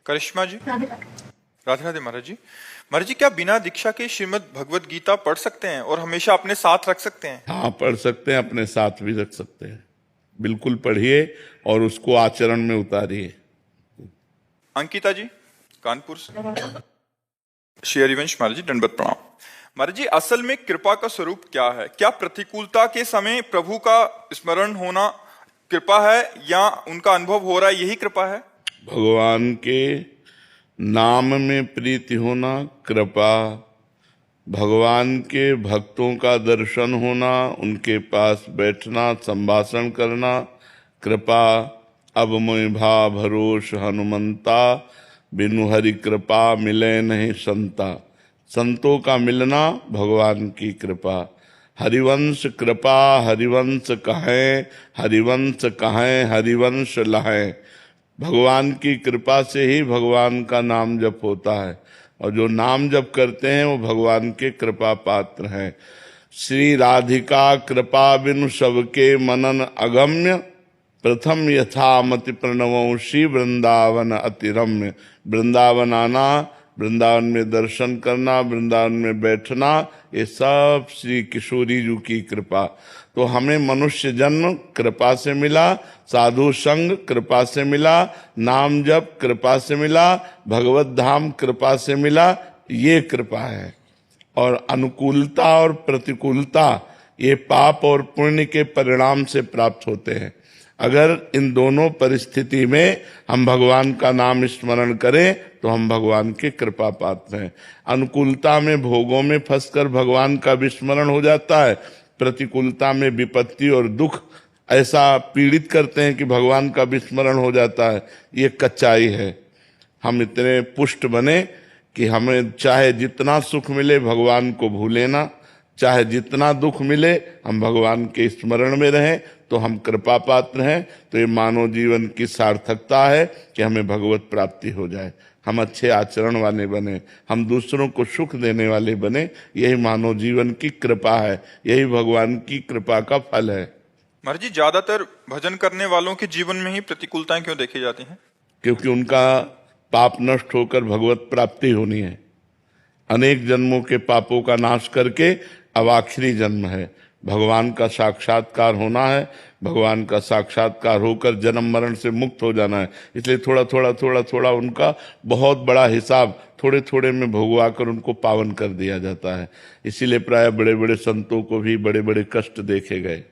करिश्मा जी। राधे राधे राधे महाराज जी। महाराज जी, क्या बिना दीक्षा के श्रीमद् भगवत गीता पढ़ सकते हैं और हमेशा अपने साथ रख सकते हैं? हाँ, पढ़ सकते हैं, अपने साथ भी रख सकते हैं। बिल्कुल पढ़िए और उसको आचरण में उतारिए। अंकिता जी, कानपुर से। श्री हरिवंश महाराज जी, दंडवत प्रणाम। महाराज जी, असल में कृपा का स्वरूप क्या है? क्या प्रतिकूलता के समय प्रभु का स्मरण होना कृपा है, या उनका अनुभव हो रहा है यही कृपा है? भगवान के नाम में प्रीति होना कृपा, भगवान के भक्तों का दर्शन होना, उनके पास बैठना, संभाषण करना कृपा। अब मोहि भा भरोस हनुमंता, बिनु हरि कृपा मिले नहीं संता। संतों का मिलना भगवान की कृपा। हरिवंश कृपा हरिवंश कहें, हरिवंश कहें हरिवंश लहें। भगवान की कृपा से ही भगवान का नाम जप होता है, और जो नाम जप करते हैं वो भगवान के कृपा पात्र हैं। श्री राधिका कृपा बिनु सबके मनन अगम्य, प्रथम यथामति प्रणवंशी वृंदावन अतिरम्य। वृंदावन आना, वृंदावन में दर्शन करना, वृंदावन में बैठना, ये सब श्री किशोरी जी की कृपा। तो हमें मनुष्य जन्म कृपा से मिला, साधु संग कृपा से मिला, नाम जप कृपा से मिला, भगवत धाम कृपा से मिला, ये कृपा है। और अनुकूलता और प्रतिकूलता ये पाप और पुण्य के परिणाम से प्राप्त होते हैं। अगर इन दोनों परिस्थिति में हम भगवान का नाम स्मरण करें तो हम भगवान के कृपा पात्र हैं। अनुकूलता में भोगों में फंसकर भगवान का विस्मरण हो जाता है, प्रतिकूलता में विपत्ति और दुख ऐसा पीड़ित करते हैं कि भगवान का विस्मरण हो जाता है। ये कच्चाई है। हम इतने पुष्ट बने कि हमें चाहे जितना सुख मिले भगवान को भूले ना, चाहे जितना दुख मिले हम भगवान के स्मरण में रहें, तो हम कृपा पात्र हैं। तो ये मानव जीवन की सार्थकता है कि हमें भगवत प्राप्ति हो जाए, हम अच्छे आचरण वाले बने, हम दूसरों को सुख देने वाले बने। यही मानव जीवन की कृपा है, यही भगवान की कृपा का फल है। महाराज जी, ज्यादातर भजन करने वालों के जीवन में ही प्रतिकूलताएं क्यों देखी जाती हैं? क्योंकि उनका पाप नष्ट होकर भगवत प्राप्ति होनी है। अनेक जन्मों के पापों का नाश करके अब आखिरी जन्म है, भगवान का साक्षात्कार होना है, भगवान का साक्षात्कार होकर जन्म मरण से मुक्त हो जाना है। इसलिए थोड़ा थोड़ा उनका बहुत बड़ा हिसाब थोड़े थोड़े में भोगवा कर उनको पावन कर दिया जाता है। इसीलिए प्राय बड़े बड़े संतों को भी बड़े बड़े कष्ट देखे गए।